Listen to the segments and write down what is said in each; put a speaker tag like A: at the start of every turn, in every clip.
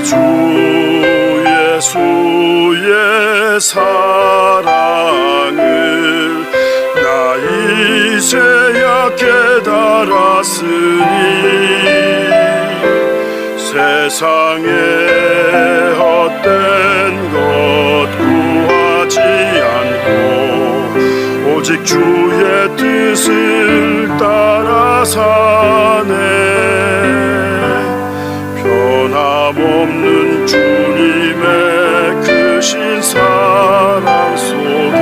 A: 주 예수의 사랑을 나 이제야 깨달았으니 세상의 헛된 것 구하지 않고 오직 주의 뜻을 따라 사네. 변함없는 주님의 크신 사랑 속에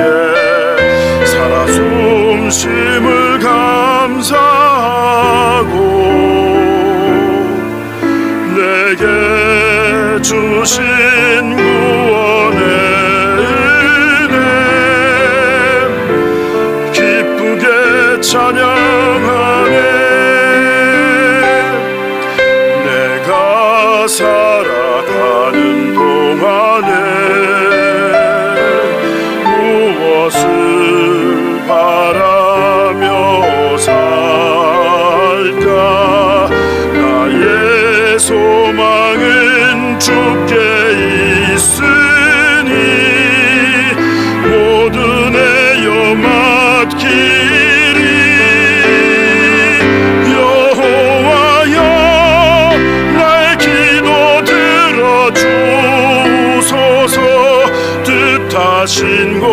A: 살아 숨쉼을 감사하고 내게 주신 구원의 은혜 기쁘게 찬양하네. 내가 살아가는 동안에 무엇을 바라며 살까. 나의 소망은 주께 있으니 모든 애여 맡기리. 여호와여 나의 기도 들어주소서. 뜻하신 곳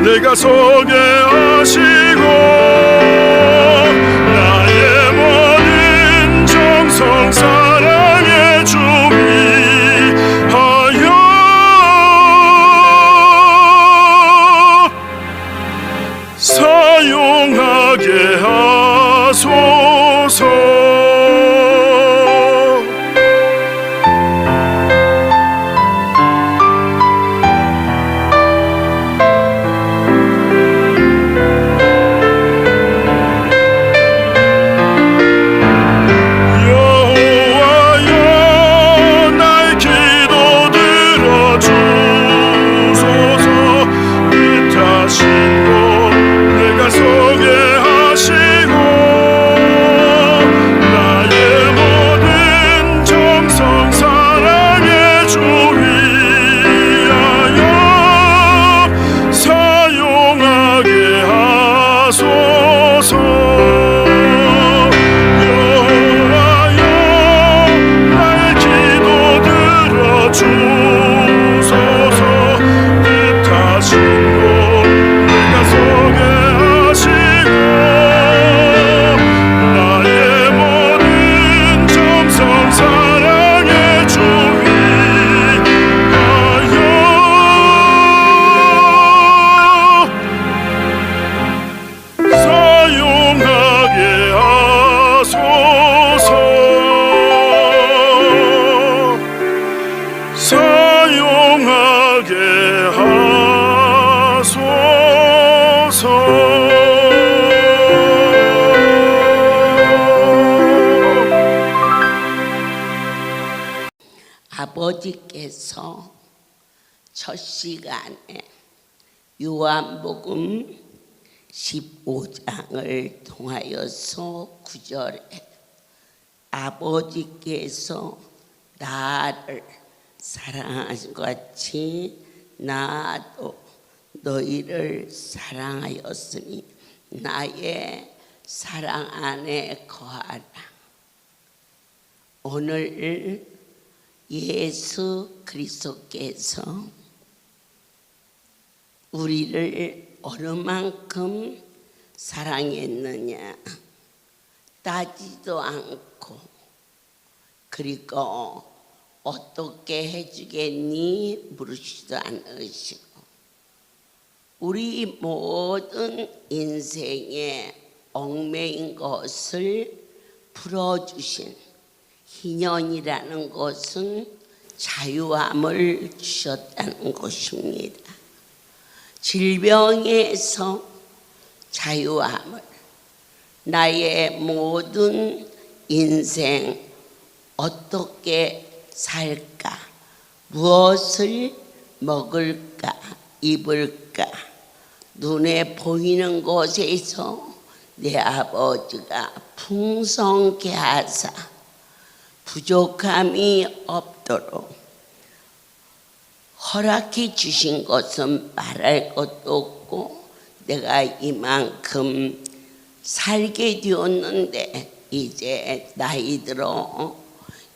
A: 내가 서게 하시고 나의 모든 정성 사랑에 주 위하여 사용하게 하소서.
B: 아버지께서 첫 시간에 요한복음 15장을 통하여서 9절에 아버지께서 나를 사랑하신 것 같이 나도 너희를 사랑하였으니 나의 사랑 안에 거하라. 오늘 예수 그리스도께서 우리를 어느 만큼 사랑했느냐 따지도 않고 그리고 어떻게 해주겠니 물으시도 않으시고 우리 모든 인생에 얽매인 것을 풀어주신 희년이라는 것은 자유함을 주셨다는 것입니다. 질병에서 자유함을, 나의 모든 인생 어떻게 살까, 무엇을 먹을까, 입을까, 눈에 보이는 곳에서 내 아버지가 풍성케 하사 부족함이 없도록 없도록 허락해 주신 것은 말할 것도 없고 내가 이만큼 살게 되었는데 이제 나이 들어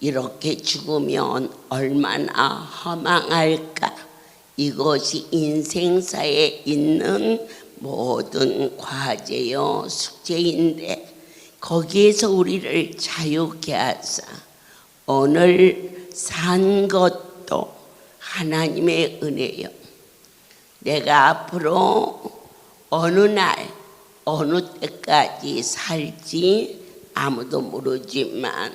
B: 이렇게 죽으면 얼마나 허망할까. 이것이 인생사에 있는 모든 과제요 숙제인데 거기에서 우리를 자유케 하사 오늘 산 것도 하나님의 은혜요. 내가 앞으로 어느 날 어느 때까지 살지 아무도 모르지만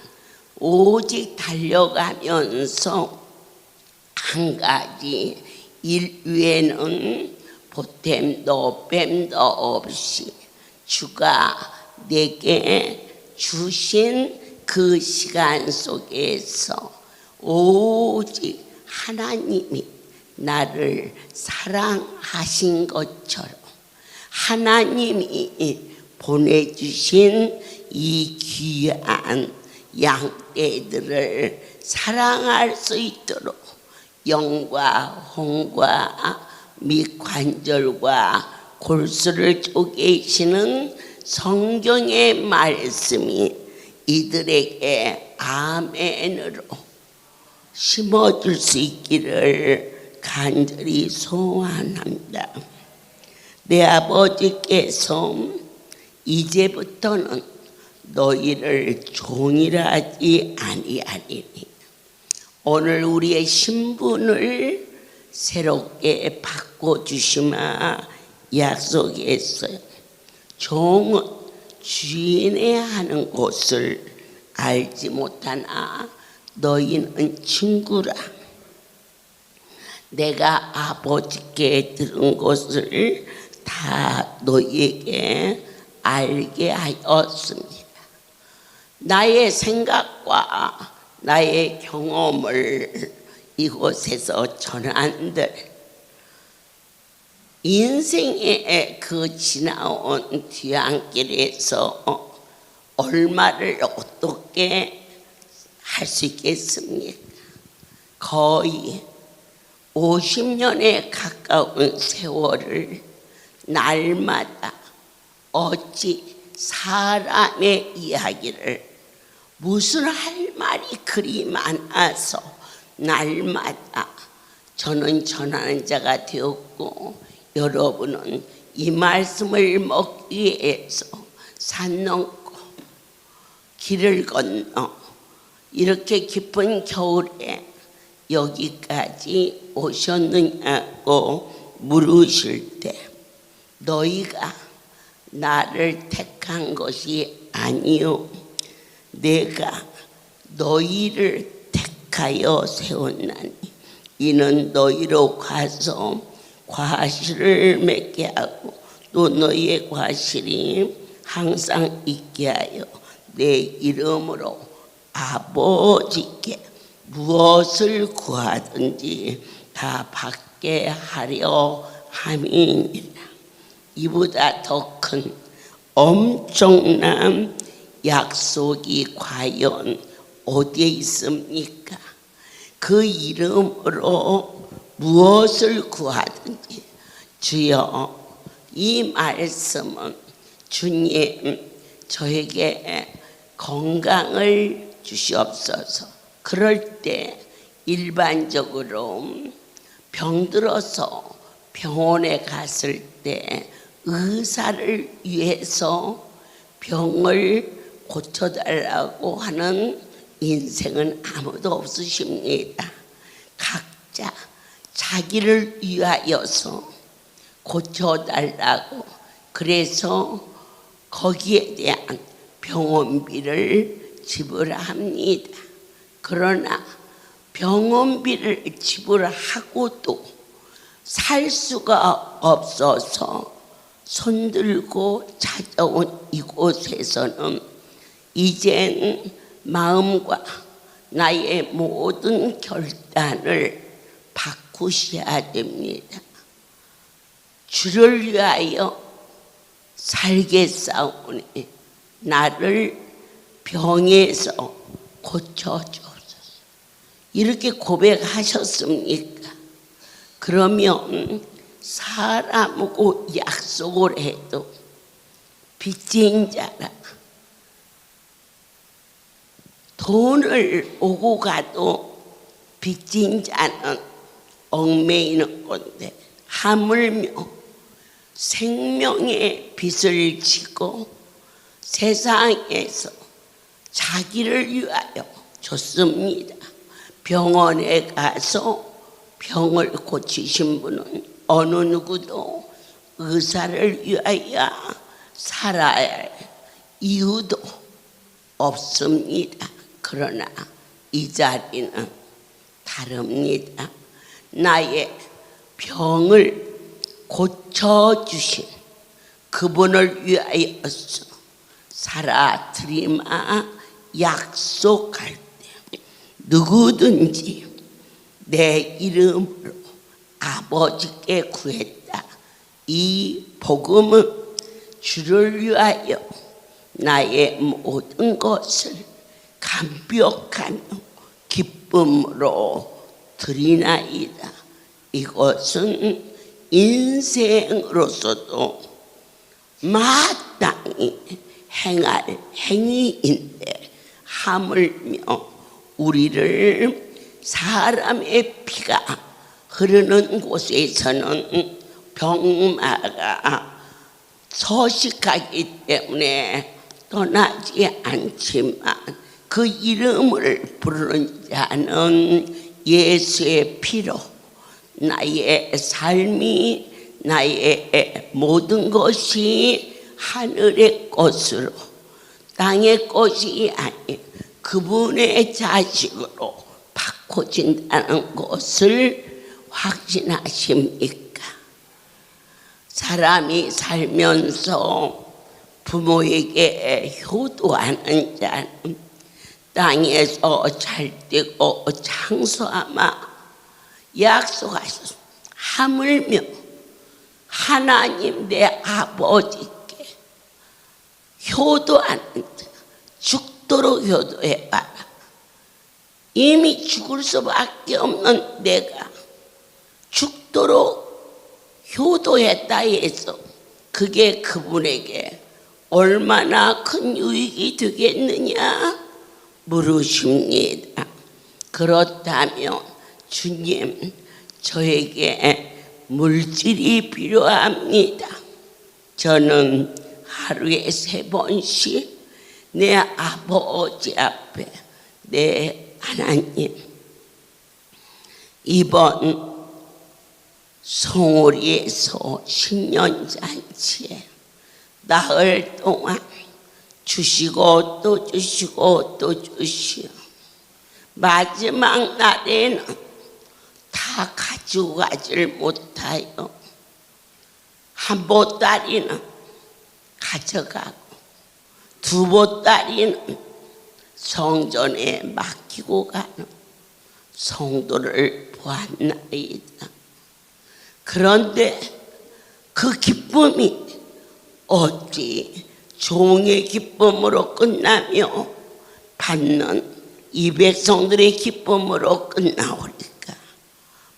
B: 오직 달려가면서 한 가지 일 위에는 보탬도 뺨도 없이 주가 내게 주신 그 시간 속에서 오직 하나님이 나를 사랑하신 것처럼 하나님이 보내주신 이 귀한 양떼들을 사랑할 수 있도록 영과 홍과 및 관절과 골수를 쪼개시는 성경의 말씀이 이들에게 아멘으로 심어줄 수 있기를 간절히 소원합니다. 내 아버지께서 이제부터는 너희를 종이라 하지 아니하리니 오늘 우리의 신분을 새롭게 바꿔주시마 약속했어요. 종은 주인의 하는 것을 알지 못하나 너희는 친구라. 내가 아버지께 들은 것을 다 너희에게 알게 하였습니다. 나의 생각과 나의 경험을 이곳에서 전한들 인생의 그 지나온 뒤안길에서 얼마를 어떻게 할 수 있겠습니까? 거의 50년에 가까운 세월을 날마다 어찌 사람의 이야기를 무슨 할 말이 그리 많아서 날마다 저는 전하는 자가 되었고 여러분은 이 말씀을 먹기 위해서 산 넘고 길을 건너 이렇게 깊은 겨울에 여기까지 오셨느냐고 물으실 때 너희가 나를 택한 것이 아니요 내가 너희를 택하여 세웠나니 이는 너희로 가서 과실을 맺게 하고 또 너희의 과실이 항상 있게 하여 내 이름으로 아버지께 무엇을 구하든지 다 받게 하려 함이니라. 이보다 더 큰 엄청난 약속이 과연 어디에 있습니까? 그 이름으로 무엇을 구하든지 주여 이 말씀은 주님 저에게 건강을 주시옵소서. 그럴 때 일반적으로 병들어서 병원에 갔을 때 의사를 위해서 병을 고쳐달라고 하는 인생은 아무도 없으십니다. 각자 자기를 위하여서 고쳐달라고 그래서 거기에 대한 병원비를 지불합니다. 그러나 병원비를 지불하고도 살 수가 없어서 손들고 찾아온 이곳에서는 이젠 마음과 나의 모든 결단을 바꾸셔야 됩니다. 주를 위하여 살겠사오니 나를 병에서 고쳐주옵소서. 이렇게 고백하셨습니까? 그러면 사람하고 약속을 해도 빚진 자라 돈을 오고 가도 빚진 자는 얽매이는 건데 하물며 생명의 빚을 지고 세상에서 자기를 위하여 줬습니다. 병원에 가서 병을 고치신 분은 어느 누구도 의사를 위하여 살아야 할 이유도 없습니다. 그러나 이 자리는 다릅니다. 나의 병을 고쳐주신 그분을 위하여서 살아드리마 약속할 때 누구든지 내 이름으로 아버지께 구했다. 이 복음은 주를 위하여 나의 모든 것을 감격하며 기쁨으로 드리나이다. 이것은 인생으로서도 마땅히 행할 행위인데 하물며 우리를 사람의 피가 흐르는 곳에서는 병마가 서식하기 때문에 떠나지 않지만 그 이름을 부르는 자는 예수의 피로 나의 삶이 나의 모든 것이 하늘의 것으로 땅의 것이 아닌 그분의 자식으로 바꿔진다는 것을 확신하십니까? 사람이 살면서 부모에게 효도하는 자는 땅에서 잘되고 장수하마 약속하셨습니다. 하물며 하나님 내 아버지께 효도하는 자 죽도록 효도해봐라. 이미 죽을 수밖에 없는 내가 죽도록 효도했다 해서 그게 그분에게 얼마나 큰 유익이 되겠느냐 물으십니다. 그렇다면 주님, 저에게 물질이 필요합니다. 저는 하루에 3번씩 내 아버지 앞에 내 하나님, 이번 성월이에서 신년잔치에 나흘 동안 주시고 또 주시고 또 주시오. 마지막 날에는 다 가지고 가질 못하여 한 보따리는 가져가고 두 보따리는 성전에 맡기고 가는 성도를 보았나이다. 그런데 그 기쁨이 어찌 종의 기쁨으로 끝나며 받는 이 백성들의 기쁨으로 끝나오니까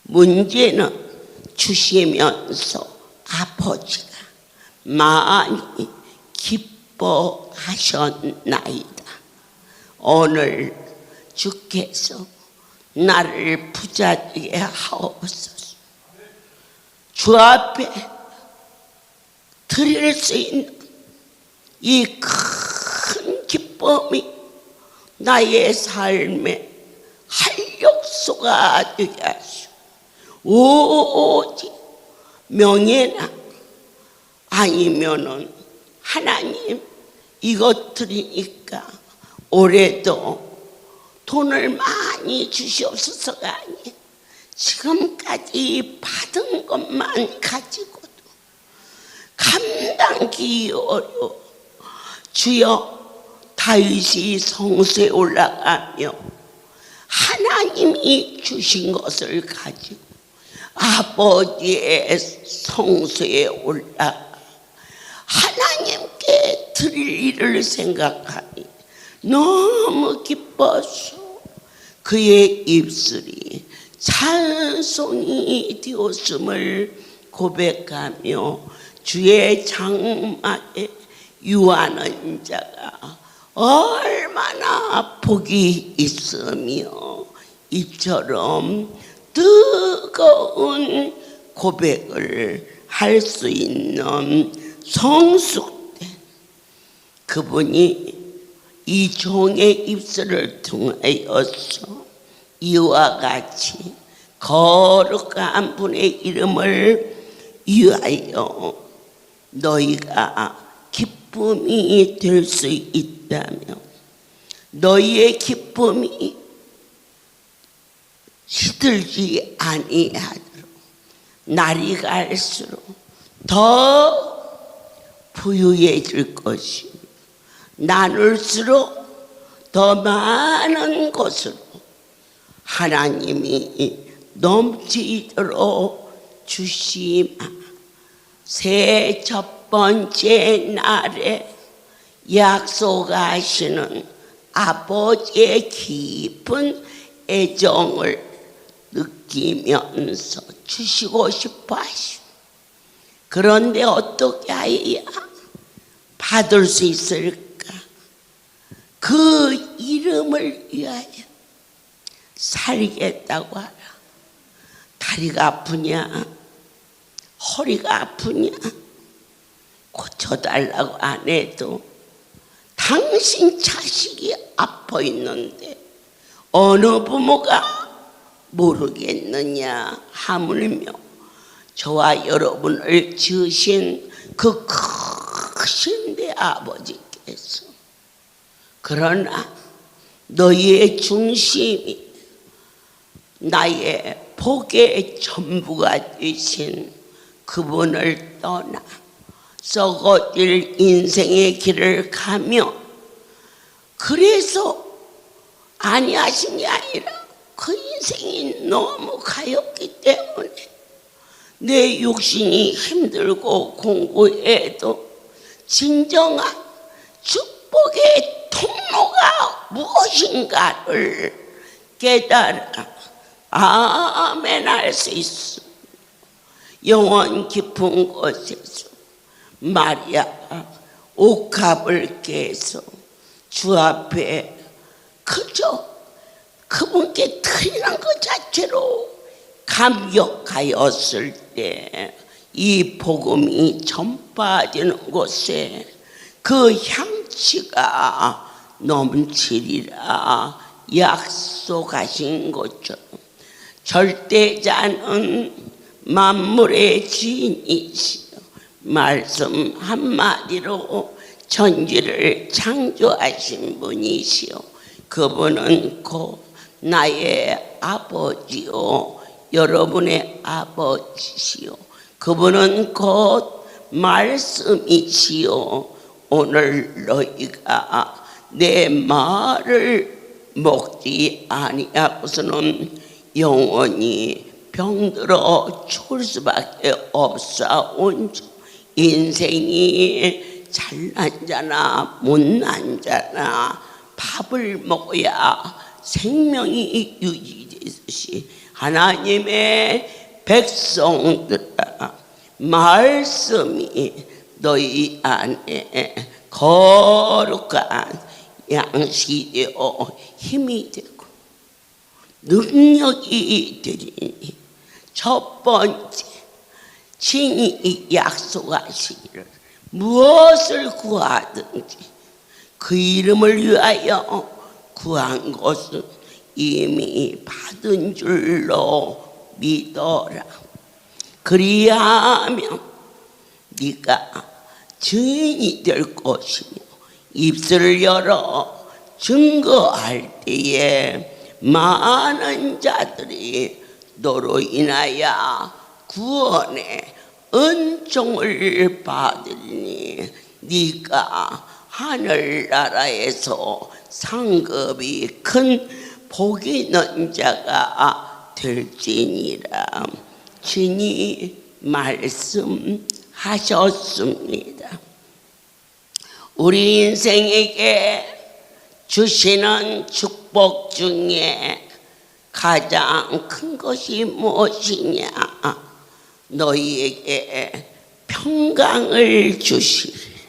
B: 문제는 주시면서 아버지가 많이 기뻐하셨나이다. 오늘 주께서 나를 부자되게 하옵소서. 주 앞에 드릴 수 있는 이 큰 기쁨이 나의 삶의 활력소가 되게 하시오. 오직 명예나 아니면은 하나님 이것 드리니까 올해도 돈을 많이 주시옵소서가 아니에요. 지금까지 받은 것만 가지고도 감당하기 어려워. 주여, 다윗이 성소에 올라가며 하나님이 주신 것을 가지고 아버지의 성소에 올라가 하나님께 드릴 일을 생각하니 너무 기뻤소. 그의 입술이 찬송이 되었음을 고백하며 주의 장막에 유하는 자가 얼마나 복이 있으며 이처럼 뜨거운 고백을 할 수 있는 성숙된 그분이 이 종의 입술을 통하여서 이와 같이 거룩한 분의 이름을 위하여 너희가 기쁨이 될 수 있다면 너희의 기쁨이 시들지 아니하도록 날이 갈수록 더 부유해질 것이며 나눌수록 더 많은 것으로 하나님이 넘치도록 주시마. 새해 첫 번째 날에 약속하시는 아버지의 깊은 애정을 느끼면서 주시고 싶어 하시오. 그런데 어떻게 해야 받을 수 있을까? 그 이름을 위하여 살겠다고 하라. 다리가 아프냐? 허리가 아프냐? 고쳐달라고 안 해도 당신 자식이 아파 있는데 어느 부모가 모르겠느냐? 하물며 저와 여러분을 지으신 그 크신 내 아버지께서 그러나 너희의 중심이 나의 복의 전부가 되신 그분을 떠나 썩어질 인생의 길을 가며 그래서 아니하신 게 아니라 그 인생이 너무 가엾기 때문에 내 육신이 힘들고 공부해도 진정한 축복의 통로가 무엇인가를 깨달아 아멘 할 수 있어. 영원 깊은 곳에서 마리아가 옥합을 깨서 주 앞에 그저 그분께 드리는 것 자체로 감격하였을 때 이 복음이 전파되는 곳에 그 향취가 넘치리라 약속하신 것처럼 절대자는 만물의 주인이시여 말씀 한마디로 천지를 창조하신 분이시여 그분은 곧 나의 아버지요 여러분의 아버지시요 그분은 곧 말씀이시요 오늘 너희가 내 말을 먹지 아니하고서는 영원히 병들어 죽을 수밖에 없사온 인생이 잘난 자나 못난 자나 밥을 먹어야 생명이 유지되듯이 하나님의 백성들아 말씀이 너희 안에 거룩한 양식이 되어 힘이 되고 능력이 되리니 첫 번째 친히 약속하시기를 무엇을 구하든지 그 이름을 위하여 구한 것은 이미 받은 줄로 믿어라. 그리하면 네가 증인이 될 것이며 입술을 열어 증거할 때에 많은 자들이 너로 인하여 구원의 은총을 받으니 네가 하늘나라에서 상급이 큰 복 있는 자가 될지니라. 주님 말씀하셨습니다. 우리 인생에게 주시는 축복 중에 가장 큰 것이 무엇이냐? 너희에게 평강을 주시리라.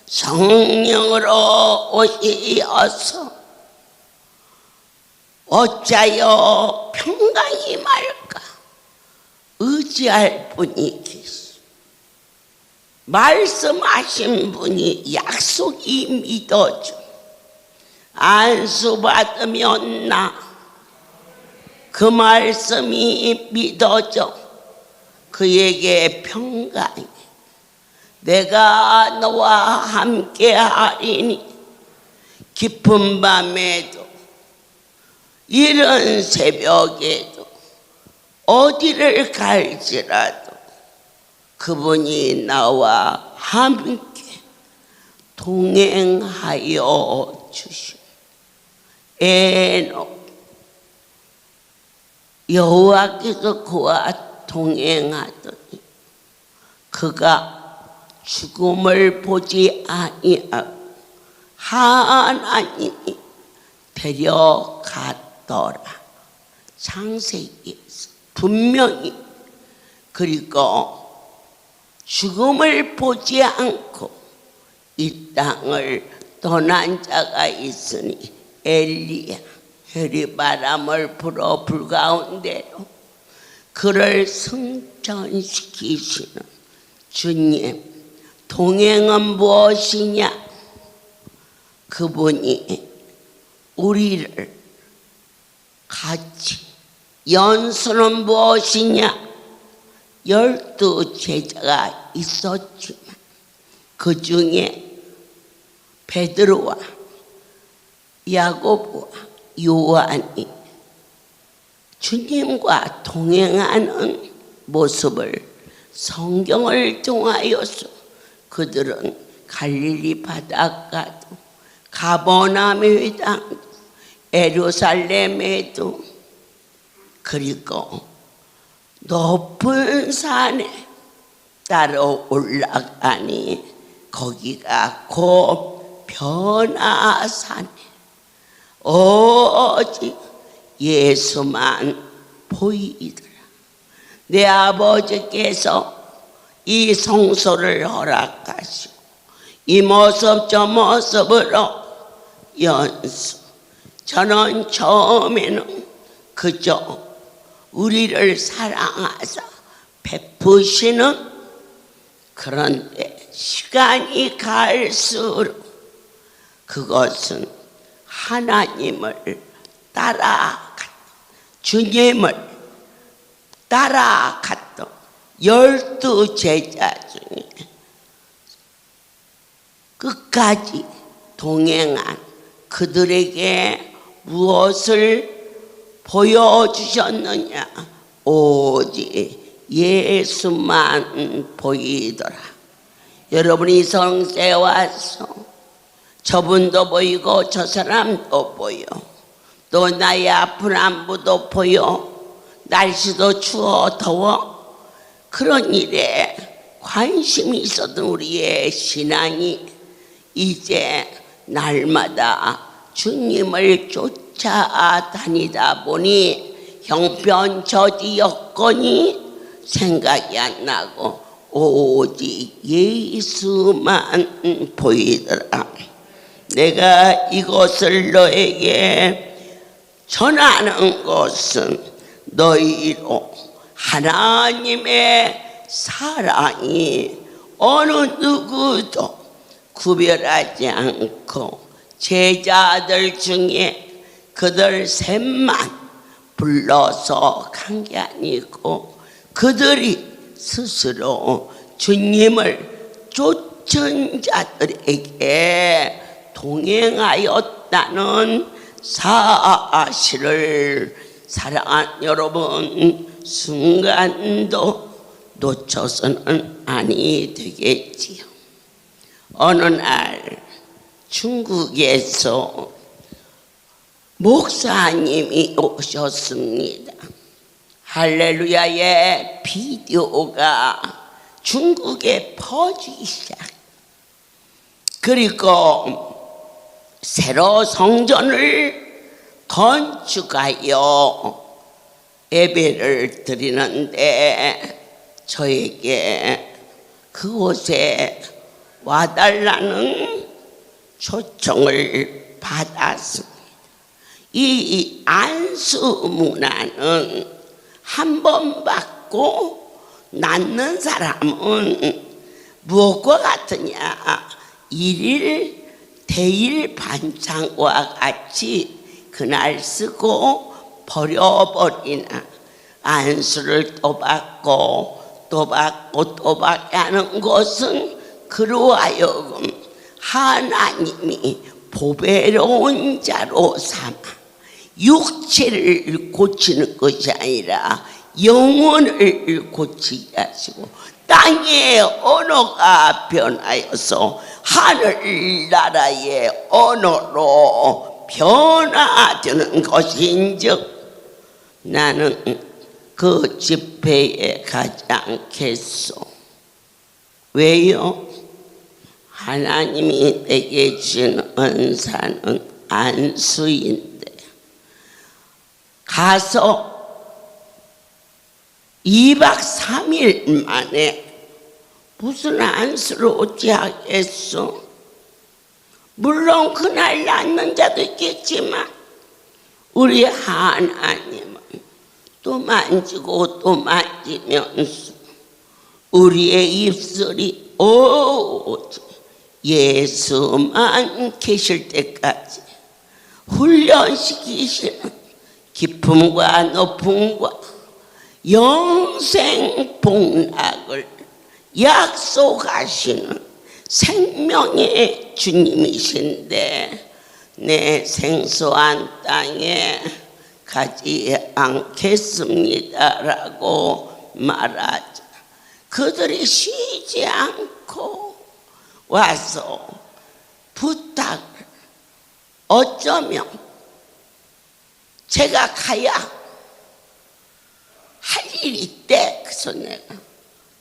B: 성령으로 오시어서 어찌하여 평강이 말까? 의지할 분이 계시. 말씀하신 분이 약속이 믿어져. 안수 받으면 나. 그 말씀이 믿어져. 그에게 평강이. 내가 너와 함께 하리니 깊은 밤에도 이른 새벽에도 어디를 갈지라도 그분이 나와 함께 동행하여 주시오. 에녹 여호와께서 그와 동행하더니 그가 죽음을 보지 아니하고 하나님이 데려갔더라. 창세기에서 분명히. 그리고 죽음을 보지 않고 이 땅을 떠난 자가 있으니 엘리야. 해리바람을 불어 불가운데로 그를 승천시키시는 주님. 동행은 무엇이냐? 그분이 우리를 같이. 연수는 무엇이냐? 12 제자가 있었지만 그 중에 베드로와 야고보와 요한이 주님과 동행하는 모습을 성경을 통하여서 그들은 갈릴리 바닷가도 가버나움에도 예루살렘에도 그리고 높은 산에 따라 올라가니 거기가 곧 변화산에 오직 예수만 보이더라. 내 아버지께서 이 성소를 허락하시고 이 모습 저 모습으로 연수. 저는 처음에는 그저 우리를 사랑하사 베푸시는, 그런데 시간이 갈수록 그것은 하나님을 따라갔던, 주님을 따라갔던 12 제자 중에 끝까지 동행한 그들에게 무엇을 보여주셨느냐? 오직 예수만 보이더라. 여러분이 성세에 와서 저분도 보이고 저 사람도 보여, 또 나의 아픈 안부도 보여, 날씨도 추워 더워, 그런 일에 관심이 있었던 우리의 신앙이 이제 날마다 주님을 쫓아다니다 보니 형편처지 여건이 생각이 안 나고 오직 예수만 보이더라. 내가 이것을 너에게 전하는 것은 너희로 하나님의 사랑이 어느 누구도 구별하지 않고 제자들 중에 그들 셋만 불러서 간 게 아니고 그들이 스스로 주님을 쫓은 자들에게 동행하였다는 사실을 사랑하는 여러분, 순간도 놓쳐서는 아니 되겠지요. 어느 날 중국에서 목사님이 오셨습니다. 할렐루야의 비디오가 중국에 퍼지기 시작. 그리고 새로 성전을 건축하여 예배를 드리는데 저에게 그곳에 와달라는 초청을 받았습니다. 이 안수 문화는 한 번 받고 낳는 사람은 무엇과 같으냐? 일일 대일 반창과 같이 그날 쓰고 버려버리나 안수를 또 받고 또 받고 또 받게 하는 것은 그로 하여금 하나님이 보배로운 자로 삼아 육체를 고치는 것이 아니라 영혼을 고치게 하시고 땅의 언어가 변하여서 하늘나라의 언어로 변화되는 것인즉 나는 그 집회에 가지 않겠소. 왜요? 하나님이 내게 주신 은사는 안수인데 가서 2박 3일 만에 무슨 안수를 어찌하겠소? 물론 그날 낳는 자도 있겠지만 우리 하나님은 또 만지고 또 만지면서 우리의 입술이 예수만 계실 때까지 훈련시키시는 기쁨과 높음과 영생 복락을 약속하시는 생명의 주님이신데 내 생소한 땅에 가지 않겠습니다라고 말하자 그들이 쉬지 않고 와서 부탁을 어쩌면 제가 가야 할 일이 있대. 그래서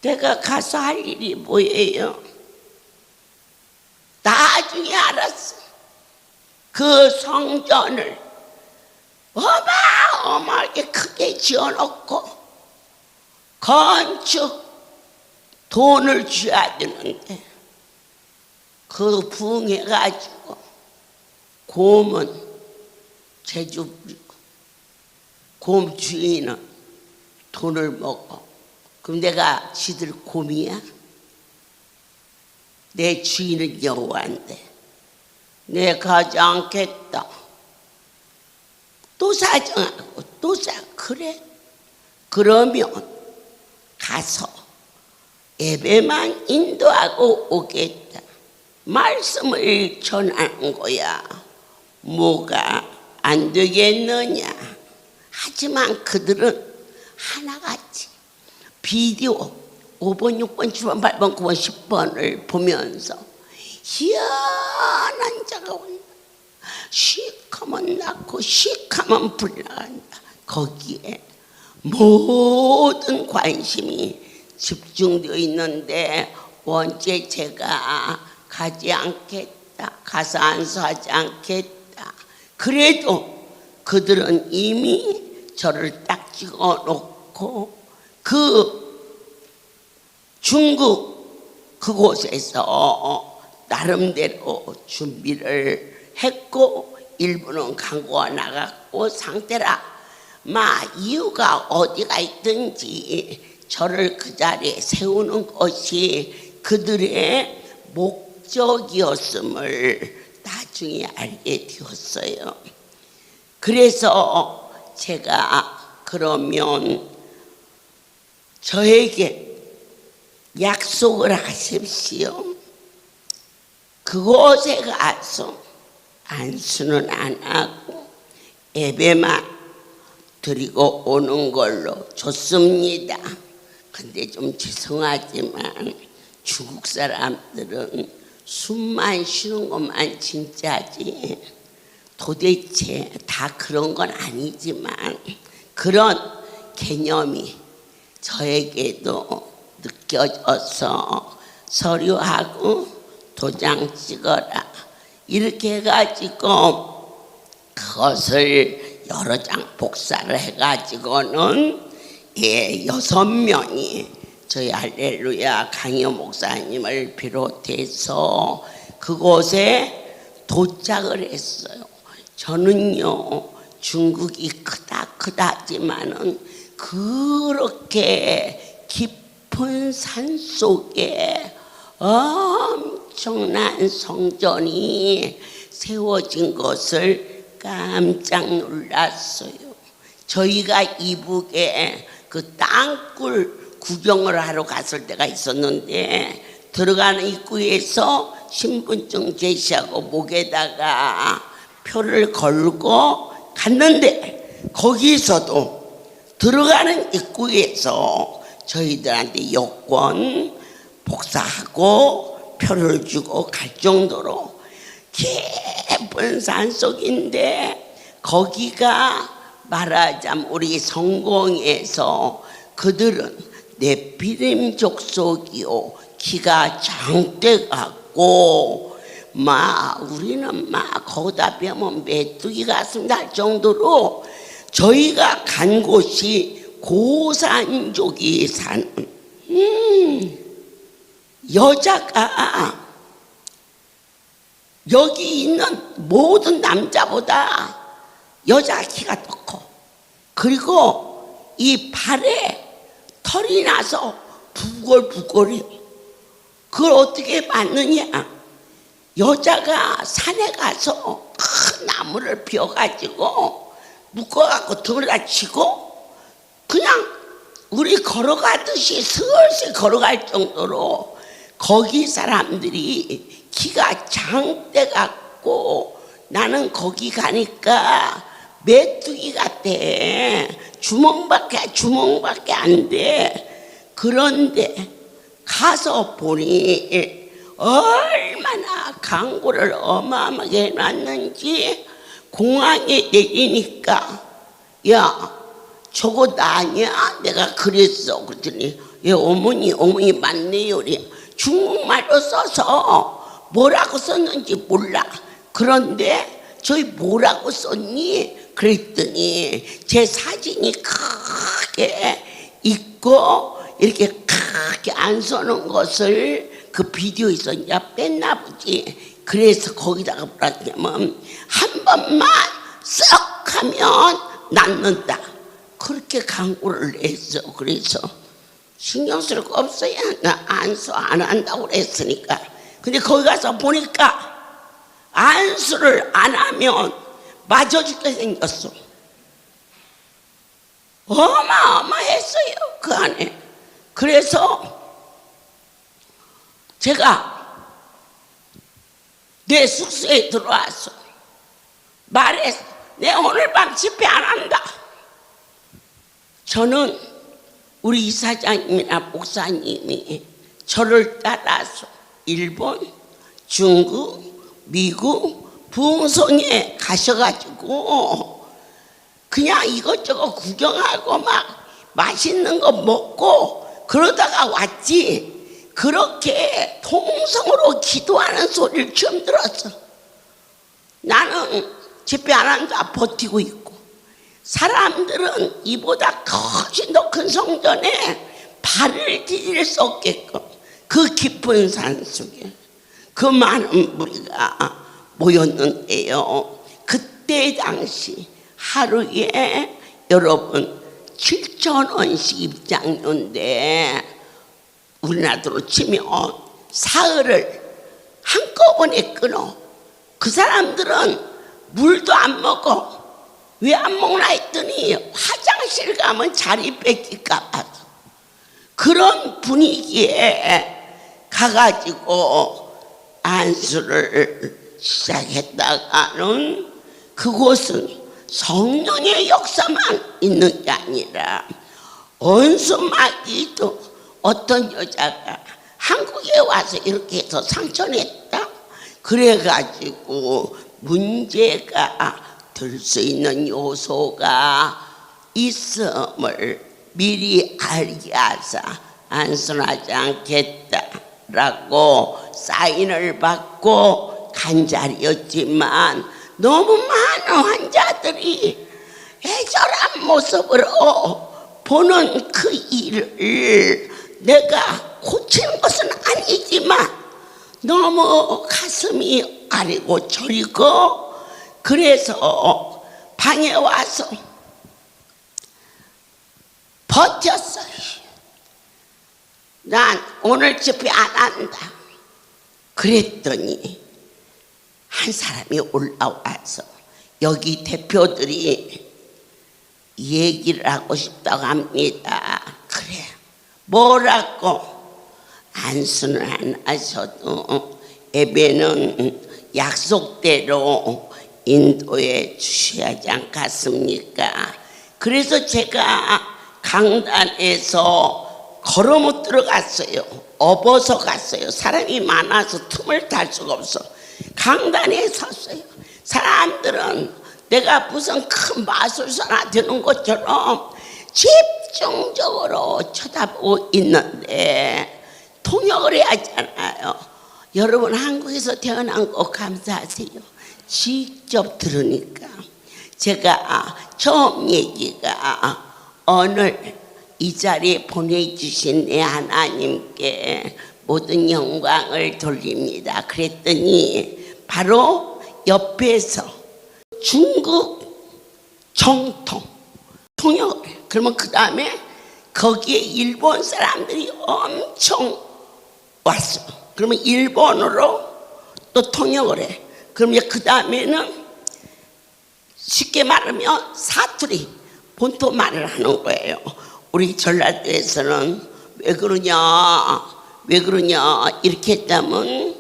B: 내가 가서 할 일이 뭐예요? 나중에 알았어. 그 성전을 어마어마하게 크게 지어놓고 건축 돈을 줘야 되는데 그 부응해가지고 곰은 제주 부리고 곰 주인은 돈을 먹어. 그럼 내가 지들 곰이야? 내 주인은 여호와인데 내 가지 않겠다. 또 사정하고 또 그래? 그러면 가서 예배만 인도하고 오겠다. 말씀을 전하는 거야. 뭐가 안 되겠느냐? 하지만 그들은 하나같이 비디오 5번, 6번, 7번, 8번, 9번, 10번을 보면서 희한한 자가 온다. 시커먼 낳고 시커먼 불 나간다. 거기에 모든 관심이 집중되어 있는데 원체 제가 가지 않겠다. 가서 안수하지 않겠다. 그래도 그들은 이미 저를 딱 찍어놓고 그 중국 그곳에서 나름대로 준비를 했고 일부는 광고가 나갔고 상태라 이유가 어디가 있든지 저를 그 자리에 세우는 것이 그들의 목적이었음을 나중에 알게 되었어요. 그래서 제가 그러면 저에게 약속을 하십시오. 그곳에 가서 안수는 안 하고 예배만 드리고 오는 걸로 좋습니다. 근데 좀 죄송하지만 중국 사람들은 숨만 쉬는 것만 진짜지 도대체 다 그런 건 아니지만 그런 개념이 저에게도 느껴져서 서류하고 도장 찍어라 이렇게 해가지고 그것을 여러 장 복사를 해가지고는 6명이 저희 할렐루야 강요 목사님을 비롯해서 그곳에 도착을 했어요. 저는요 중국이 크다지만은 그렇게 깊은 산 속에 엄청난 성전이 세워진 것을 깜짝 놀랐어요. 저희가 이북에 그 땅굴 구경을 하러 갔을 때가 있었는데 들어가는 입구에서 신분증 제시하고 목에다가 표를 걸고 갔는데 거기서도 들어가는 입구에서 저희들한테 여권 복사하고 표를 주고 갈 정도로 깊은 산속인데 거기가 말하자면 우리 성공에서 그들은 네피림 족속이요 키가 장대 같고 우리는 거기다 뵈면 메뚜기 가슴 날 정도로 저희가 간 곳이 고산족이 사는 여자가 여기 있는 모든 남자보다 여자 키가 더 커. 그리고 이 발에 털이 나서 부글부글해. 그걸 어떻게 맞느냐? 여자가 산에 가서 큰 나무를 비워가지고 묶어갖고 등에다 치고 그냥 우리 걸어가듯이 슬슬 걸어갈 정도로 거기 사람들이 키가 장대 같고 나는 거기 가니까 메뚜기 같대. 주먹밖에 안 돼. 그런데 가서 보니 얼마나 광고를 어마어마하게 해놨는지 공항에 내리니까 야 저거 나냐? 내가 그랬어. 그랬더니 예 어머니 맞네요. 그래. 중국말로 써서 뭐라고 썼는지 몰라. 그런데 저기 뭐라고 썼니? 그랬더니 제 사진이 크게 있고 이렇게 크게 안 써놓은 것을 그 비디오에서 이제 뺐나 보지. 그래서 거기다가 뭐라 하냐면 한 번만 썩 하면 낫는다. 그렇게 광고를 했어. 그래서 신경 쓸 거 없어요. 나 안수 안 한다고 그랬으니까. 근데 거기 가서 보니까 안수를 안 하면 맞아 죽게 생겼어. 어마어마했어요 그 안에. 그래서 제가 내 숙소에 들어와서 말했어. 내가 오늘 밤 집회 안 한다. 저는 우리 이사장님이나 목사님이 저를 따라서 일본, 중국, 미국, 부흥성에 가셔가지고 그냥 이것저것 구경하고 막 맛있는 거 먹고 그러다가 왔지. 그렇게 통성으로 기도하는 소리를 처음 들었어. 나는 집회 안 한다 버티고 있고 사람들은 이보다 훨씬 더 큰 성전에 발을 디딜 수 없게끔 그 깊은 산 속에 그 많은 무리가 모였는데요. 그때 당시 하루에 여러분 7,000원씩 입장료인데 우리나라로 치면 사흘을 한꺼번에 끊어. 그 사람들은 물도 안 먹어. 왜 안 먹나 했더니 화장실 가면 자리 뺏길까 봐. 그런 분위기에 가가지고 안수를 시작했다가는 그곳은 성령의 역사만 있는 게 아니라 언수마귀도 어떤 여자가 한국에 와서 이렇게 해서 상처냈다. 그래가지고 문제가 될 수 있는 요소가 있음을 미리 알게 하사 안순하지 않겠다라고 사인을 받고 간 자리였지만 너무 많은 환자들이 애절한 모습으로 보는 그 일을 내가 고치는 것은 아니지만 너무 가슴이 아리고 저리고, 그래서 방에 와서 버텼어요. 난 오늘 집회 안 한다. 그랬더니 한 사람이 올라와서 여기 대표들이 얘기를 하고 싶다고 합니다. 그래, 뭐라고? 안수는 안 하셔도 예배는 약속대로 인도해 주셔야 하지 않겠습니까? 그래서 제가 강단에서 걸어 못 들어갔어요. 업어서 갔어요. 사람이 많아서 틈을 탈 수가 없어. 강단에 섰어요. 사람들은 내가 무슨 큰 마술사나 되는 것처럼 집중적으로 쳐다보고 있는데 통역을 해야 하잖아요. 여러분 한국에서 태어난 거 감사하세요. 직접 들으니까. 제가 처음 얘기가 오늘 이 자리에 보내주신 내 하나님께 모든 영광을 돌립니다. 그랬더니 바로 옆에서 중국 정통 통역을 해요. 그러면 그 다음에 거기에 일본 사람들이 엄청 왔어요. 그러면 일본어로 또 통역을 해. 그러면 그 다음에는 쉽게 말하면 사투리, 본토 말을 하는 거예요. 우리 전라도에서는 왜 그러냐 이렇게 했다면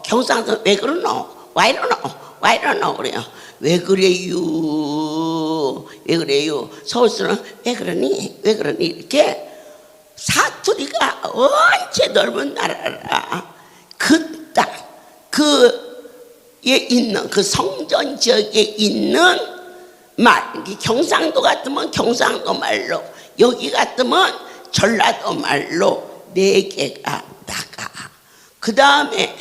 B: 경상도 왜 그러노? 와 이러노 그래요. 왜 그래요? 서울서는 왜 그러니 이렇게 사투리가 언제 넓은 나라라. 그 땅, 그에 있는 그 성전 지역에 있는 말, 경상도 같으면 경상도 말로, 여기 같으면 전라도 말로 4개가 나가. 그 다음에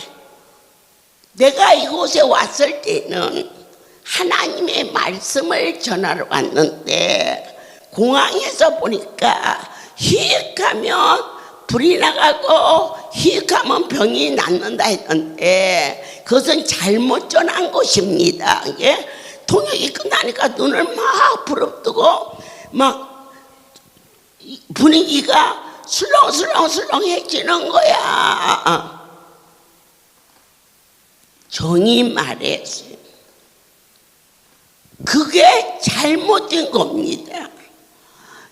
B: 내가 이곳에 왔을 때는 하나님의 말씀을 전하러 왔는데 공항에서 보니까 희익하면 불이 나가고 희익하면 병이 낫는다 했는데 그것은 잘못 전한 것입니다. 이게 통역이 끝나니까 눈을 막 부릅뜨고 막 분위기가 술렁술렁해지는 거야. 정의 말했어요. 그게 잘못된 겁니다.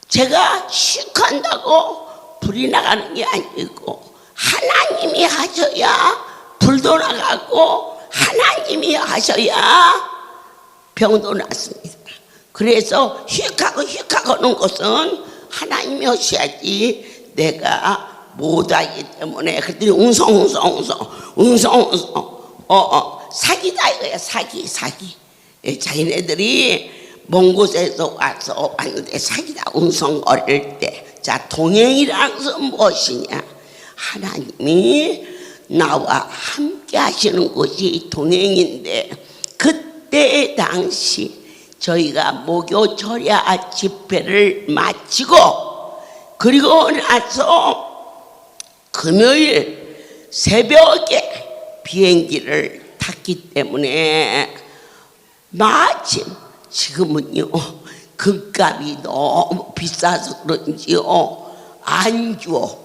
B: 제가 시크한다고 불이 나가는 게 아니고 하나님이 하셔야 불도 나가고 하나님이 하셔야 병도 낫습니다. 그래서 휙하고 하는 것은 하나님이 하셔야지 내가 못하기 때문에. 그랬더니 웅성웅성 사기다 이거야. 사기. 자기네들이 먼 곳에서 왔는데 사기다 웅성거릴 때. 자, 동행이라는 것은 무엇이냐? 하나님이 나와 함께 하시는 것이 동행인데, 그때 당시 저희가 목요 절야 집회를 마치고 그리고 나서 금요일 새벽에 비행기를 탔기 때문에 마침 지금은요 금값이 너무 비싸서 그런지요 안 줘.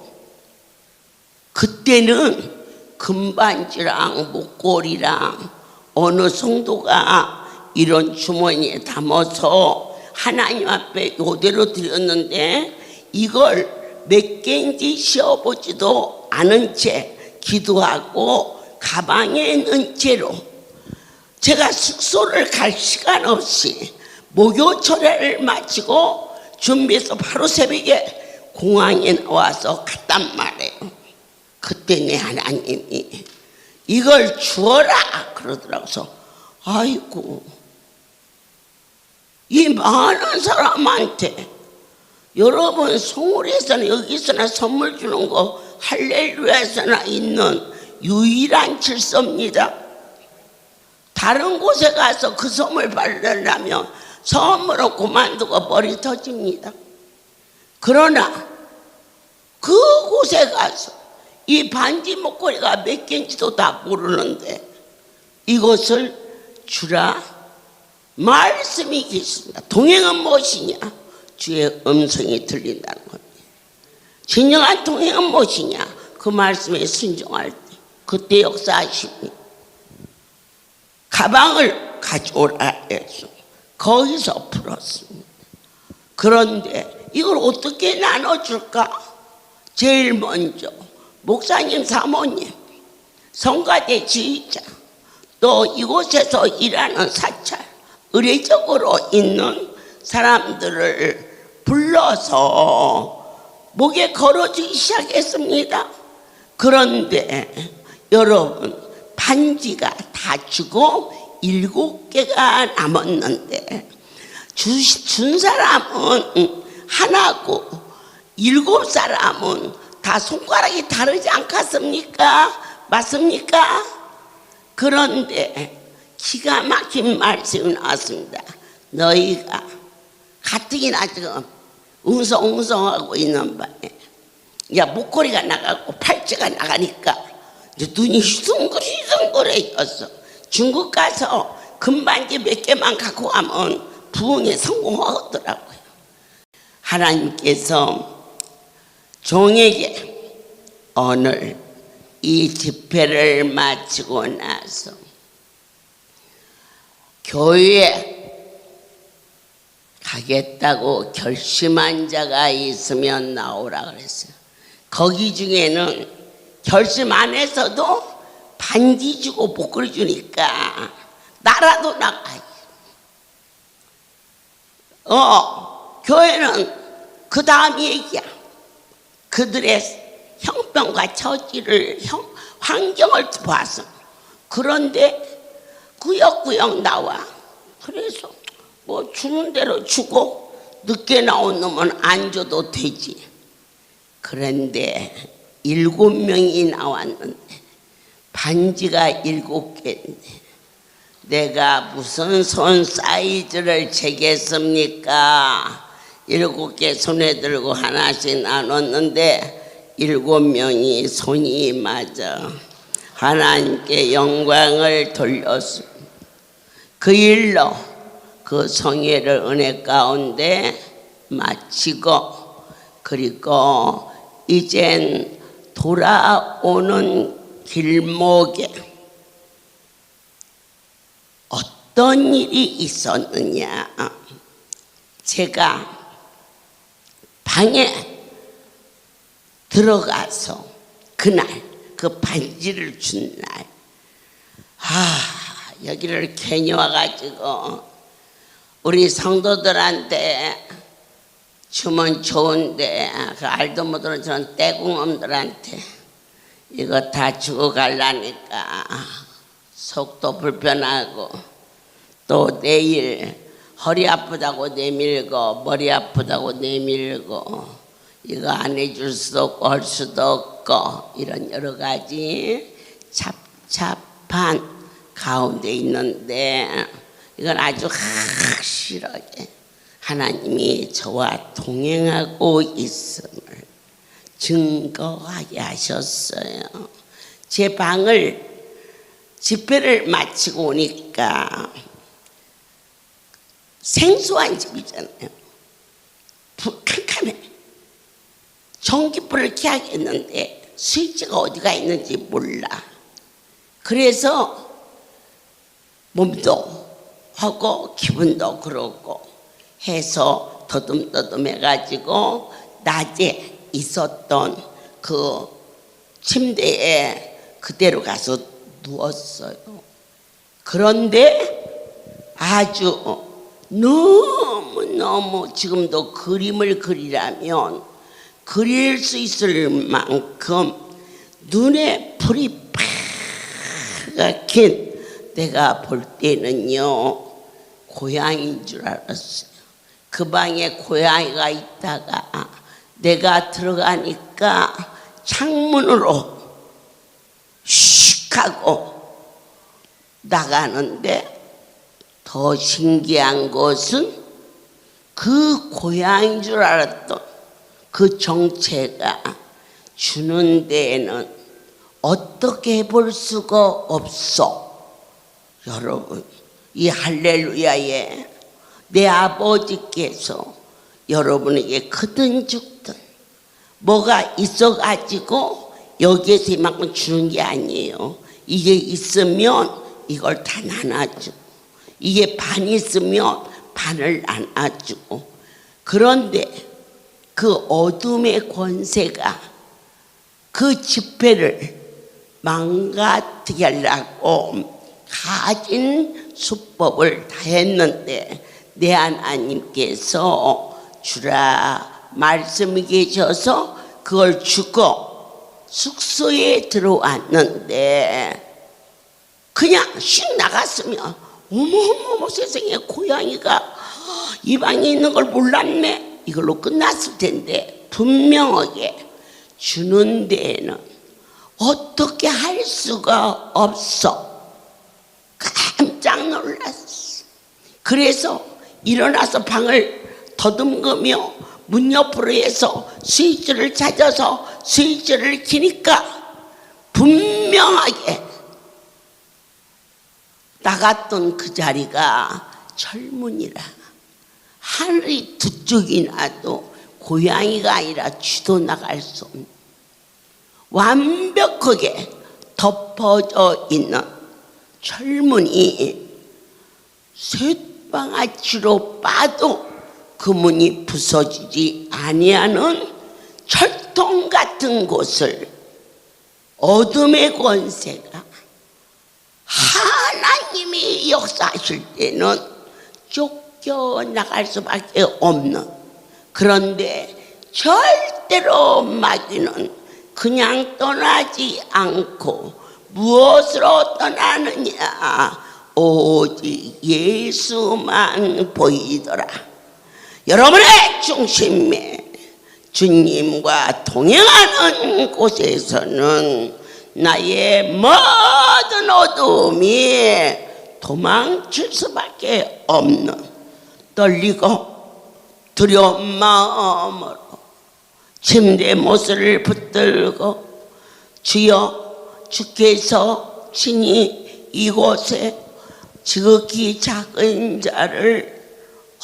B: 그때는 금반지랑 목걸이랑 어느 성도가 이런 주머니에 담아서 하나님 앞에 요대로 드렸는데 이걸 몇 개인지 씌워보지도 않은 채 기도하고 가방에 넣은 채로 제가 숙소를 갈 시간 없이 목요 철회를 마치고 준비해서 바로 새벽에 공항에 나와서 갔단 말이에요. 그때 내 하나님이 이걸 주어라 그러더라고요. 아이고, 이 많은 사람한테 여러분 송울에서나 여기서나 선물 주는 거 할렐루야에서나 있는 유일한 질서입니다. 다른 곳에 가서 그 솜을 바르려면 처음으로 그만두고 머리 터집니다. 그러나 그곳에 가서 이 반지 목걸이가 몇 개인지도 다 모르는데 이것을 주라 말씀이 계십니다. 동행은 무엇이냐? 주의 음성이 들린다는 겁니다. 진정한 동행은 무엇이냐? 그 말씀에 순종할 때 그때 역사하십니다. 가방을 가져오라 해서 거기서 풀었습니다. 그런데 이걸 어떻게 나눠줄까? 제일 먼저 목사님, 사모님, 성가대 지휘자, 또 이곳에서 일하는 사찰, 의례적으로 있는 사람들을 불러서 목에 걸어주기 시작했습니다. 그런데 여러분, 반지가 다 주고 7개가 남았는데 준 사람은 하나고 7사람은 다 손가락이 다르지 않겠습니까? 맞습니까? 그런데 기가 막힌 말씀이 나왔습니다. 너희가 가뜩이나 지금 웅성웅성하고 있는 바에 야 목걸이가 나가고 팔찌가 나가니까 이제 눈이 휘둥그레졌어. 중국 가서 금반지 몇 개만 갖고 가면 부흥에 성공하더라고요. 하나님께서 종에게 오늘 이 집회를 마치고 나서 교회에 가겠다고 결심한 자가 있으면 나오라 그랬어요. 거기 중에는 결심 안 해서도 반지 주고 목걸이 주니까 나라도 나가요. 교회는 그 다음 얘기야. 그들의 형편과 처지를 환경을 봐서. 그런데 구역구역 나와. 그래서 뭐 주는 대로 주고 늦게 나온 놈은 안 줘도 되지. 그런데 7명이 나왔는데 반지가 7개인데 내가 무슨 손 사이즈를 재겠습니까? 7개 손에 들고 하나씩 나눴는데 7명이 손이 맞아 하나님께 영광을 돌렸습니다. 그 일로 그 성회를 은혜 가운데 마치고 그리고 이젠 돌아오는 길목에 어떤 일이 있었느냐. 제가 방에 들어가서 그날 그 반지를 준 날 여기를 괜히 와가지고 우리 성도들한테 주면 좋은데 그 알도 못하는 저런 떼궁엄들한테 이거 다 주고 가려니까 속도 불편하고 또 내일 허리 아프다고 내밀고 머리 아프다고 내밀고 이거 안 해줄 수도 없고 할 수도 없고 이런 여러 가지 잡잡한 가운데 있는데 이건 아주 확실하게 하나님이 저와 동행하고 있음을 증거하게 하셨어요. 제 방을 집회를 마치고 오니까 생소한 집이잖아요. 캄캄해. 전기불을 켜야겠는데 스위치가 어디가 있는지 몰라. 그래서 몸도 하고 기분도 그렇고 해서 더듬더듬 해가지고 낮에 있었던 그 침대에 그대로 가서 누웠어요. 그런데 아주 너무너무 지금도 그림을 그리라면 그릴 수 있을 만큼 눈에 불이 파랗게 내가 볼 때는요 고양이인 줄 알았어요. 그 방에 고양이가 있다가 내가 들어가니까 창문으로 슉 하고 나가는데 더 신기한 것은 그 고향인 줄 알았던 그 정체가 주는 데에는 어떻게 볼 수가 없어. 여러분, 이 할렐루야에 내 아버지께서 여러분에게 크든 죽든 뭐가 있어가지고 여기에서 이만큼 주는 게 아니에요. 이게 있으면 이걸 다 나눠주고, 이게 반 있으면 반을 나눠주고. 그런데 그 어둠의 권세가 그 집회를 망가뜨리게 하려고 가진 수법을 다 했는데, 내 하나님께서 주라 말씀이 계셔서 그걸 주고 숙소에 들어왔는데, 그냥 씩 나갔으면 어머어머 세상에 고양이가 이 방에 있는 걸 몰랐네, 이걸로 끝났을 텐데, 분명하게 주는 데에는 어떻게 할 수가 없어. 깜짝 놀랐어. 그래서 일어나서 방을 더듬으며 문 옆으로 해서 스위치를 찾아서 스위치를 키니까 분명하게 나갔던 그 자리가 철문이라. 하늘이 두 쪽이 나도 고양이가 아니라 쥐도 나갈 수 없는 완벽하게 덮어져 있는 철문이 쇳방아찌로 빠도 그 문이 부서지지 아니하는 철통 같은 곳을 어둠의 권세가 하나님이 역사하실 때는 쫓겨나갈 수밖에 없는, 그런데 절대로 마귀는 그냥 떠나지 않고 무엇으로 떠나느냐, 오직 예수만 보이더라. 여러분의 중심에 주님과 동행하는 곳에서는 나의 모든 어둠이 도망칠 수밖에 없는, 떨리고 두려운 마음으로 침대 모서리를 붙들고, 주여, 주께서 친히 이곳에 지극히 작은 자를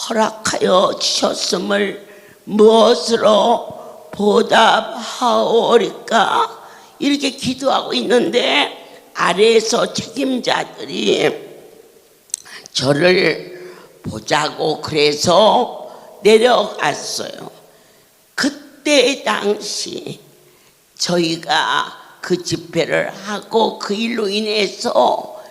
B: 허락하여 주셨음을 무엇으로 보답하오리까? 이렇게 기도하고 있는데 아래에서 책임자들이 저를 보자고 그래서 내려갔어요. 그때 당시 저희가 그 집회를 하고 그 일로 인해서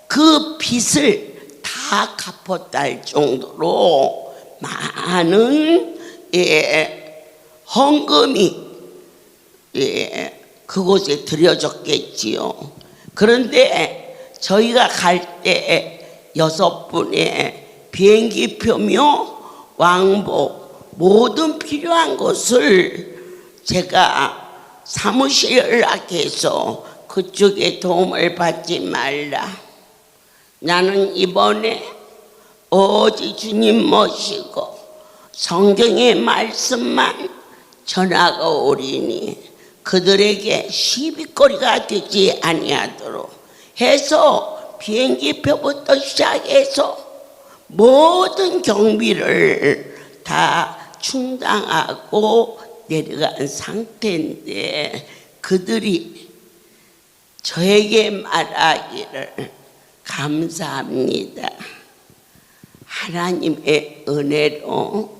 B: 그 빚을 다 갚았다 할 정도로 많은 헌금이 그곳에 드려졌겠지요. 그런데 저희가 갈 때 6분의 비행기표며 왕복 모든 필요한 것을 제가 사무실을 연락해서 그쪽에 도움을 받지 말라. 나는 이번에 오직 주님 모시고 성경의 말씀만 전하가 오리니 그들에게 시비거리가 되지 아니하도록 해서 비행기표부터 시작해서 모든 경비를 다 충당하고 내려간 상태인데, 그들이 저에게 말하기를 감사합니다. 하나님의 은혜로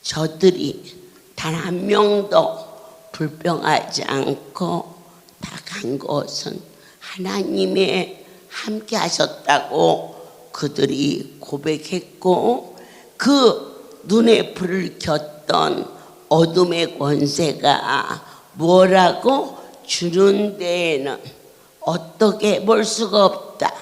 B: 저들이 단 한 명도 불평하지 않고 다 간 것은 하나님의 함께 하셨다고 그들이 고백했고, 그 눈에 불을 켰던 어둠의 권세가 뭐라고 주는 데에는 어떻게 볼 수가 없다.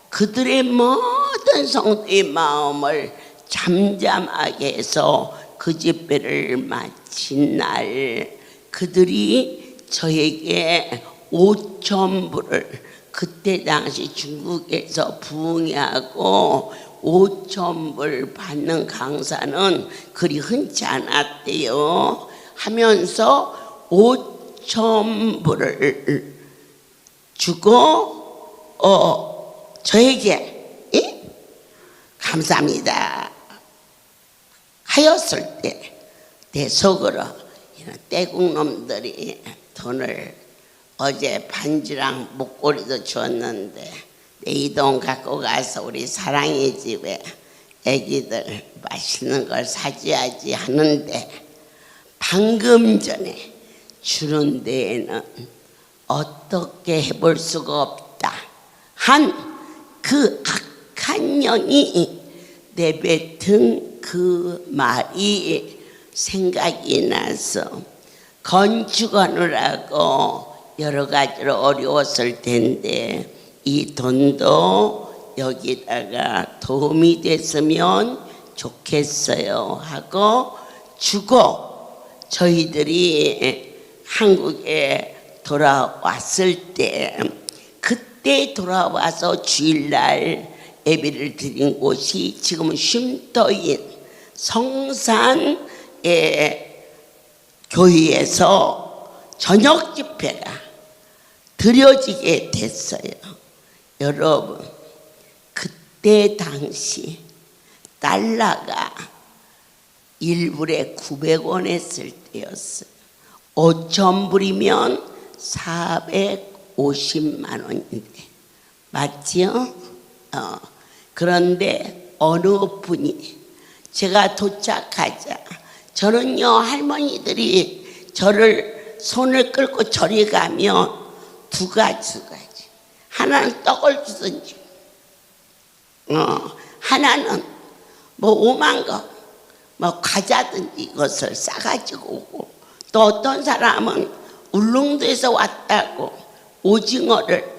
B: 그들의 모든 성도의 마음을 잠잠하게 해서 그 집회를 마친 날 그들이 저에게 5,000불을 그때 당시 중국에서 부흥회하고 5,000불 받는 강사는 그리 흔치 않았대요. 하면서 5,000불을 주고 저에게 감사합니다 하였을 때 내 속으로 이런 떼국놈들이 돈을 어제 반지랑 목걸이도 줬는데 내 이 돈 갖고 가서 우리 사랑이 집에 애기들 맛있는 걸 사줘야지 하는데 방금 전에 주는 데에는 어떻게 해볼 수가 없다 한 그 악한 영이 내뱉은 그 말이 생각이 나서 건축하느라고 여러 가지로 어려웠을 텐데 이 돈도 여기다가 도움이 됐으면 좋겠어요 하고 주고 저희들이 한국에 돌아왔을 때 그때 돌아와서 주일날 예배를 드린 곳이 지금은 쉼터인 성산 교회에서 저녁 집회가 드려지게 됐어요. 여러분 그때 당시 달러가 1불에 900원 했을 때였어요. 5,000불이면 450만 원인데 맞죠? 그런데 어느 분이 제가 도착하자 저는요 할머니들이 저를 손을 끌고 저리 가면 두 가지 하나는 떡을 주든지 하나는 뭐 오만 거 뭐 과자든지 이것을 싸가지고 오고 또 어떤 사람은 울릉도에서 왔다고 오징어를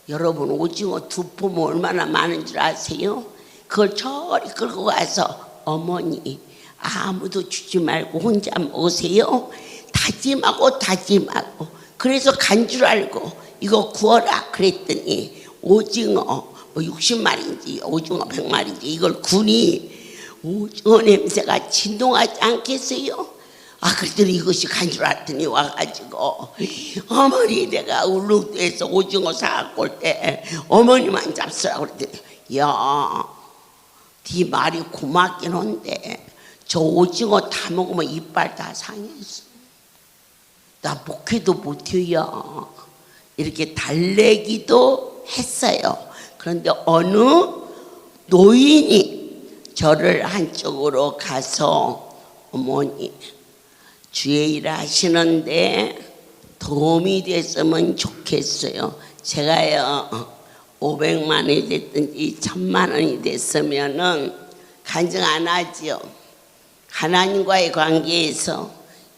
B: 여러분 오징어 두 폼 얼마나 많은 줄 아세요? 그걸 저리 끌고 가서 어머니 아무도 주지 말고 혼자 먹으세요. 다짐하고 그래서 간 줄 알고 이거 구워라 그랬더니 오징어 뭐 60마리인지 오징어 100마리인지 이걸 구니 오징어 냄새가 진동하지 않겠어요? 그랬더니 이것이 간 줄 알았더니 와가지고 어머니 내가 울릉도에서 오징어 사갖고 올 때 어머니만 잡수라고 그랬더니 야 네 말이 고맙긴 한데 저 오징어 다 먹으면 이빨 다 상했어. 나 목회도 못해요. 이렇게 달래기도 했어요. 그런데 어느 노인이 저를 한쪽으로 가서 어머니 주의 일 하시는데 도움이 됐으면 좋겠어요. 제가요 500만 원이 됐든지 1000만 원이 됐으면은 간증 안 하지요. 하나님과의 관계에서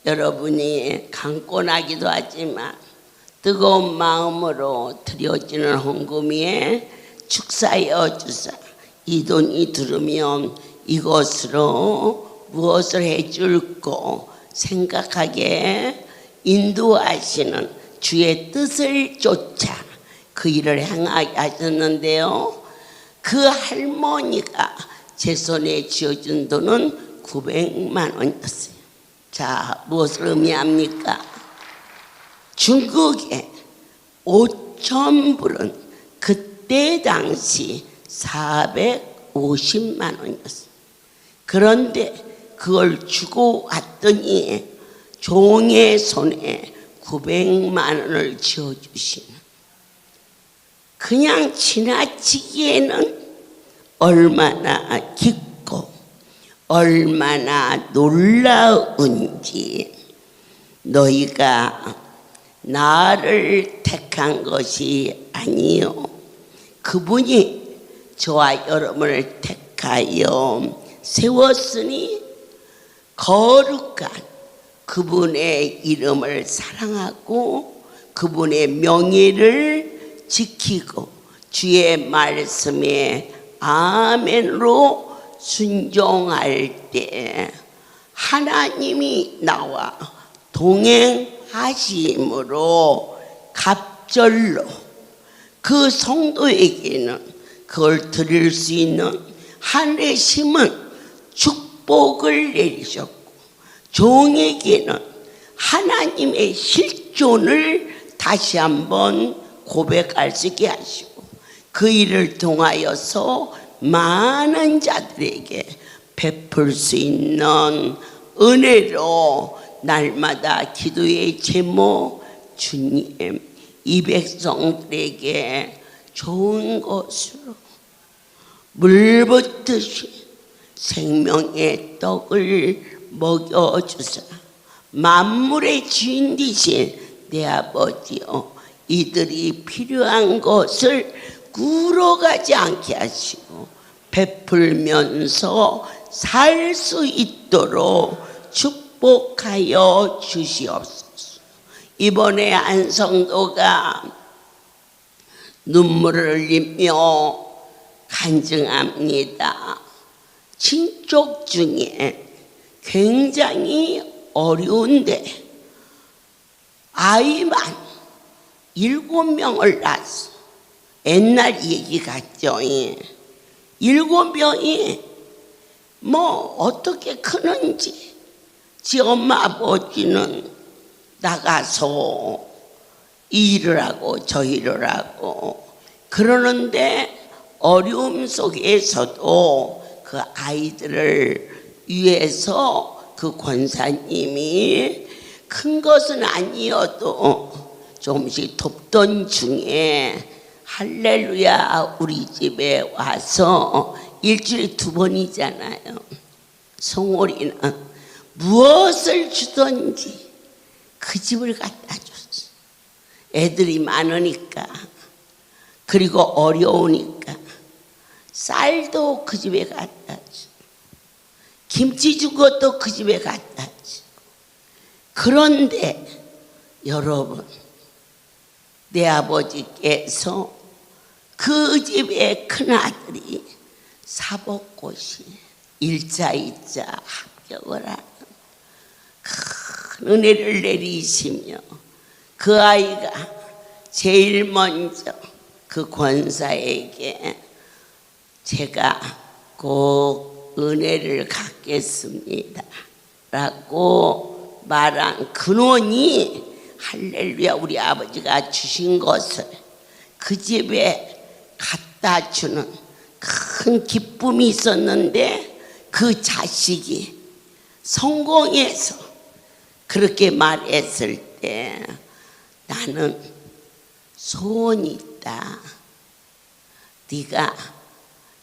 B: 여러분이 강권하기도 하지만 뜨거운 마음으로 드려지는 헌금에 축사하여 주사 이 돈이 들으면 이것으로 무엇을 해줄고 생각하게 인도하시는 주의 뜻을 쫓아 그 일을 행하게 하셨는데요. 그 할머니가 제 손에 쥐어준 돈은 900만 원이었어요. 자, 무엇을 의미합니까? 중국에 5,000불은 그때 당시 450만 원이었어요. 그런데 그걸 주고 왔더니 종의 손에 900만 원을 쥐어주시는 그냥 지나치기에는 얼마나 깊고 얼마나 놀라운지 너희가 나를 택한 것이 아니요 그분이 저와 여러분을 택하여 세웠으니 거룩한 그분의 이름을 사랑하고 그분의 명예를 지키고 주의 말씀에 아멘으로 순종할 때 하나님이 나와 동행하심으로 갑절로 그 성도에게는 그걸 드릴 수 있는 하늘의 힘은 축복을 내리셨고, 종에게는 하나님의 실존을 다시 한번 고백할 수 있게 하시고, 그 일을 통하여서 많은 자들에게 베풀 수 있는 은혜로 날마다 기도의 제목, 주님 이 백성들에게 좋은 것으로 물붓듯이 생명의 떡을 먹여주사 만물의 주인 되신 내 아버지여, 이들이 필요한 것을 굴러가지 않게 하시고 베풀면서 살 수 있도록 축복하여 주시옵소서. 이번에 한 성도가 눈물을 흘리며 간증합니다. 친족 중에 굉장히 어려운데 아이만 7명을 낳았어. 옛날 얘기 같죠. 7명이 뭐 어떻게 크는지, 지 엄마 아버지는 나가서 이 일을 하고 저 일을 하고 그러는데, 어려움 속에서도 그 아이들을 위해서 그 권사님이 큰 것은 아니어도 조금씩 돕던 중에 할렐루야 우리 집에 와서 일주일에 2번이잖아요. 송월이는 무엇을 주든지 그 집을 갖다 줬어. 애들이 많으니까, 그리고 어려우니까 쌀도 그 집에 갖다 줘, 김치 준 것도 그 집에 갖다 줘. 그런데 여러분, 내 아버지께서 그 집의 큰아들이 사법고시 1차 2차 합격을 하는 큰 은혜를 내리시며, 그 아이가 제일 먼저 그 권사에게 제가 꼭 은혜를 갖겠습니다 라고 말한 근원이, 할렐루야 우리 아버지가 주신 것을 그 집에 갖다 주는 큰 기쁨이 있었는데, 그 자식이 성공해서 그렇게 말했을 때 나는 소원이 있다. 네가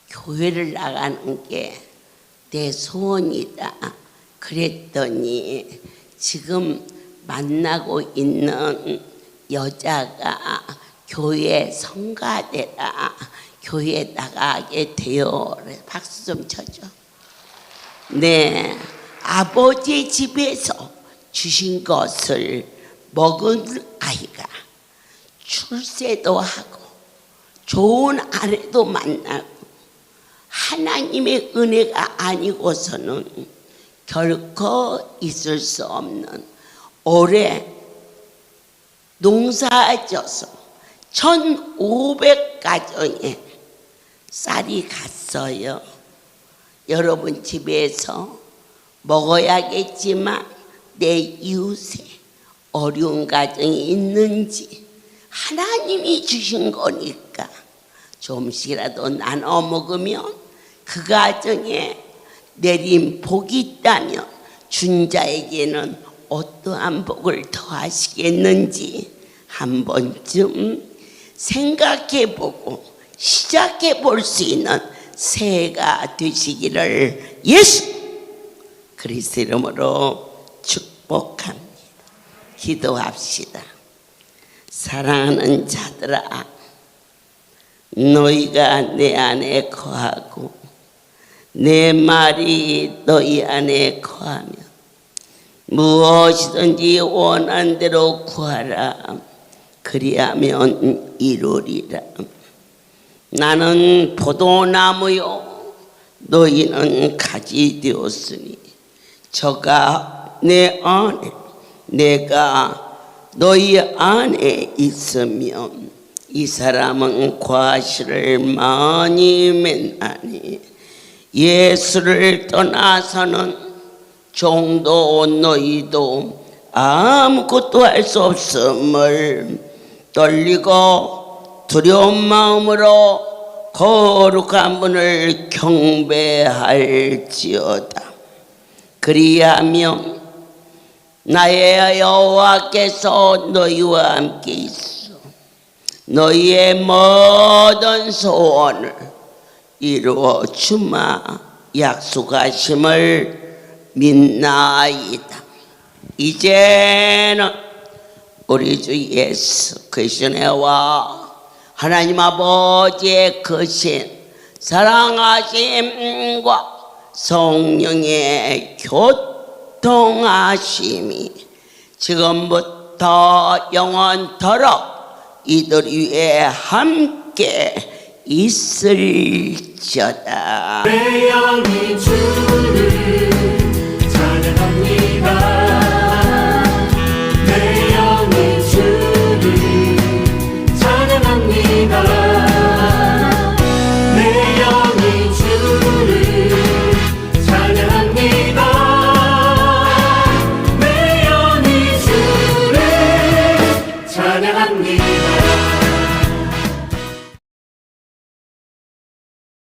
B: 교회를 나가는 게 내 소원이다. 그랬더니 지금 만나고 있는 여자가 교회 성가대라, 교회 나가게 되어. 박수 좀 쳐줘. 네, 아버지의 집에서 주신 것을 먹은 아이가 출세도 하고 좋은 아내도 만나고, 하나님의 은혜가 아니고서는 결코 있을 수 없는, 올해 농사져서 1,500가정에 쌀이 갔어요. 여러분 집에서 먹어야겠지만 내 이웃에 어려운 가정이 있는지 하나님이 주신 거니까 조금씩이라도 나눠 먹으면 그 가정에 내린 복이 있다면 준 자에게는 어떠한 복을 더하시겠는지 한 번쯤 생각해보고 시작해볼 수 있는 새해가 되시기를 예수 그리스도 이름으로 축복합니다. 기도합시다. 사랑하는 자들아, 너희가 내 안에 거하고 내 말이 너희 안에 거하며 무엇이든지 원한 대로 구하라. 그리하면 이루리라. 나는 포도나무요 너희는 가지 되었으니 저가 내 안에 내가 너희 안에 있으면 이 사람은 과실을 많이 맺나니 예수를 떠나서는 종도 너희도 아무것도 할 수 없음을 떨리고 두려운 마음으로 거룩한 분을 경배할지어다. 그리하면 나의 여호와께서 너희와 함께 있어 너희의 모든 소원을 이루어 주마 약속하심을 믿나이다. 이제는 우리 주 예수 그리스도와 하나님 아버지의 크신 사랑하심과 성령의 교통하심이 지금부터 영원토록 이들 위에 함께 있을지어다.
C: 내 영이 주를 찬양합니다. 내 영이 주를 찬양합니다. 내 영이 주를 찬양합니다. 내 영이 주를 찬양합니다.